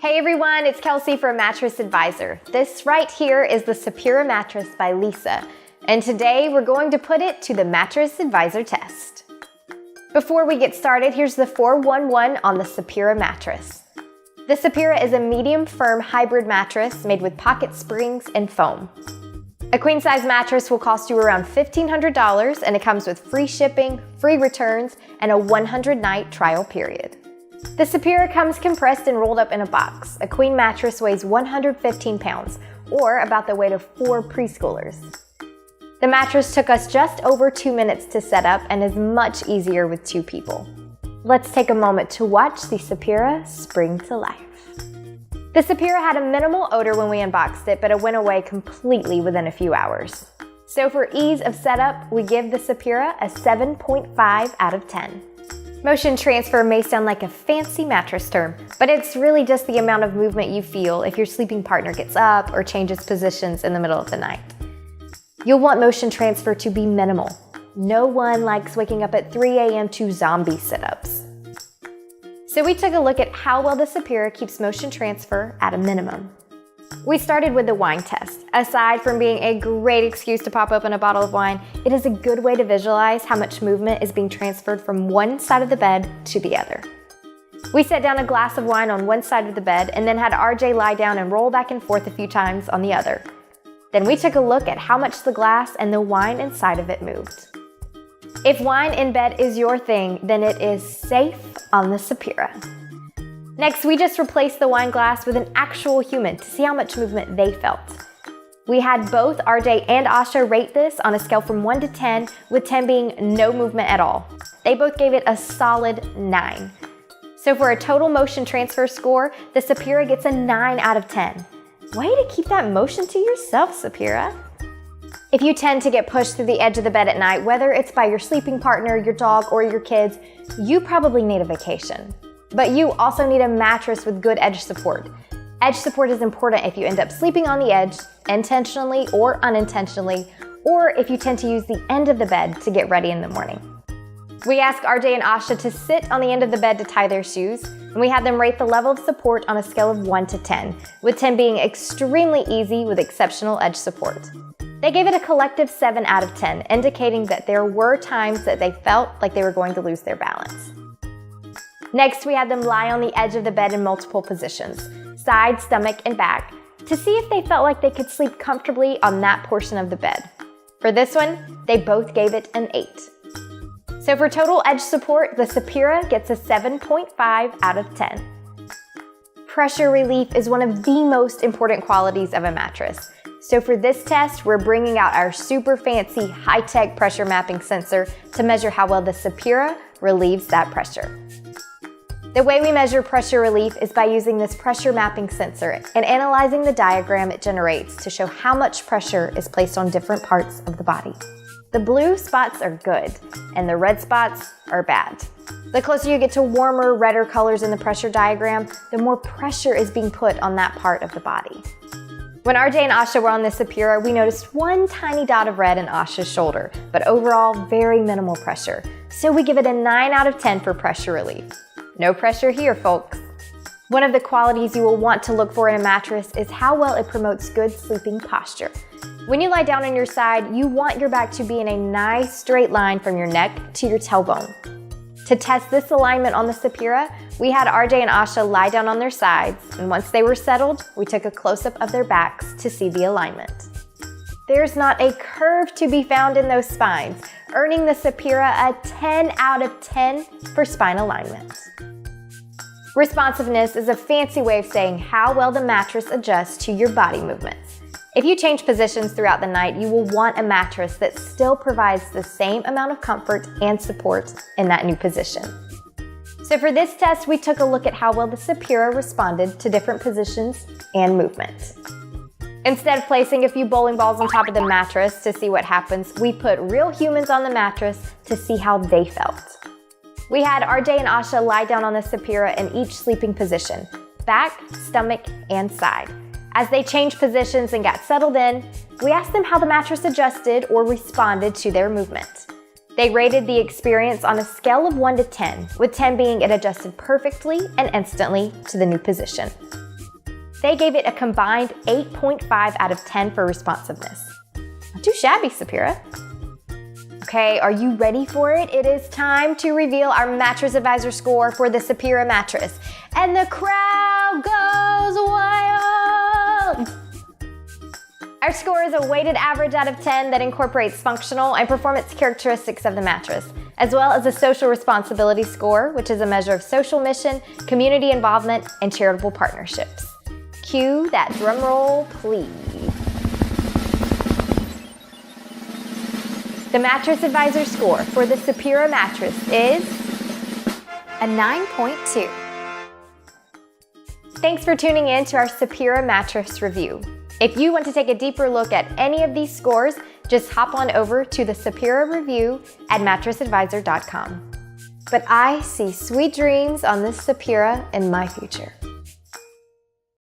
Hey everyone, it's Kelsey from Mattress Advisor. This right here is the Sapira mattress by Leesa, and today we're going to put it to the Mattress Advisor test. Before we get started, here's the 411 on the Sapira mattress. The Sapira is a medium firm hybrid mattress made with pocket springs and foam. A queen size mattress will cost you around $1,500 and it comes with free shipping, free returns, and a 100-night trial period. The Sapira comes compressed and rolled up in a box. A queen mattress weighs 115 pounds, or about the weight of 4 preschoolers. The mattress took us just over 2 minutes to set up and is much easier with 2 people. Let's take a moment to watch the Sapira spring to life. The Sapira had a minimal odor when we unboxed it, but it went away completely within a few hours. So for ease of setup, we give the Sapira a 7.5 out of 10. Motion transfer may sound like a fancy mattress term, but it's really just the amount of movement you feel if your sleeping partner gets up or changes positions in the middle of the night. You'll want motion transfer to be minimal. No one likes waking up at 3 a.m. to zombie sit-ups. So we took a look at how well the Sapira keeps motion transfer at a minimum. We started with the wine test. Aside from being a great excuse to pop open a bottle of wine, it is a good way to visualize how much movement is being transferred from one side of the bed to the other. We set down a glass of wine on one side of the bed and then had RJ lie down and roll back and forth a few times on the other. Then we took a look at how much the glass and the wine inside of it moved. If wine in bed is your thing, then it is safe on the Sapira. Next, we just replaced the wine glass with an actual human to see how much movement they felt. We had both RJ and Asha rate this on a scale from 1 to 10, with 10 being no movement at all. They both gave it a solid 9. So for a total motion transfer score, the Sapira gets a 9 out of 10. Way to keep that motion to yourself, Sapira. If you tend to get pushed through the edge of the bed at night, whether it's by your sleeping partner, your dog, or your kids, you probably need a vacation. But you also need a mattress with good edge support. Edge support is important if you end up sleeping on the edge, intentionally or unintentionally, or if you tend to use the end of the bed to get ready in the morning. We asked RJ and Asha to sit on the end of the bed to tie their shoes, and we had them rate the level of support on a scale of 1 to 10, with 10 being extremely easy with exceptional edge support. They gave it a collective 7 out of 10, indicating that there were times that they felt like they were going to lose their balance. Next, we had them lie on the edge of the bed in multiple positions, side, stomach, and back, to see if they felt like they could sleep comfortably on that portion of the bed. For this one, they both gave it an 8. So for total edge support, the Sapira gets a 7.5 out of 10. Pressure relief is one of the most important qualities of a mattress. So for this test, we're bringing out our super fancy high-tech pressure mapping sensor to measure how well the Sapira relieves that pressure. The way we measure pressure relief is by using this pressure mapping sensor and analyzing the diagram it generates to show how much pressure is placed on different parts of the body. The blue spots are good, and the red spots are bad. The closer you get to warmer, redder colors in the pressure diagram, the more pressure is being put on that part of the body. When RJ and Asha were on the Sapira, we noticed one tiny dot of red in Asha's shoulder, but overall, very minimal pressure. So we give it a 9 out of 10 for pressure relief. No pressure here, folks. One of the qualities you will want to look for in a mattress is how well it promotes good sleeping posture. When you lie down on your side, you want your back to be in a nice straight line from your neck to your tailbone. To test this alignment on the Sapira, we had RJ and Asha lie down on their sides, and once they were settled, we took a close-up of their backs to see the alignment. There's not a curve to be found in those spines, earning the Sapira a 10 out of 10 for spine alignment. Responsiveness is a fancy way of saying how well the mattress adjusts to your body movements. If you change positions throughout the night, you will want a mattress that still provides the same amount of comfort and support in that new position. So for this test, we took a look at how well the Sapira responded to different positions and movement. Instead of placing a few bowling balls on top of the mattress to see what happens, we put real humans on the mattress to see how they felt. We had RJ and Asha lie down on the Sapira in each sleeping position, back, stomach, and side. As they changed positions and got settled in, we asked them how the mattress adjusted or responded to their movement. They rated the experience on a scale of 1 to 10, with 10 being it adjusted perfectly and instantly to the new position. They gave it a combined 8.5 out of 10 for responsiveness. Not too shabby, Sapira. Okay, are you ready for it? It is time to reveal our Mattress Advisor score for the Sapira mattress. And the crowd goes wild! Our score is a weighted average out of 10 that incorporates functional and performance characteristics of the mattress, as well as a social responsibility score, which is a measure of social mission, community involvement, and charitable partnerships. Cue that drum roll, please. The Mattress Advisor score for the Sapira mattress is a 9.2. Thanks for tuning in to our Sapira mattress review. If you want to take a deeper look at any of these scores, just hop on over to the Sapira review at mattressadvisor.com. But I see sweet dreams on this Sapira in my future.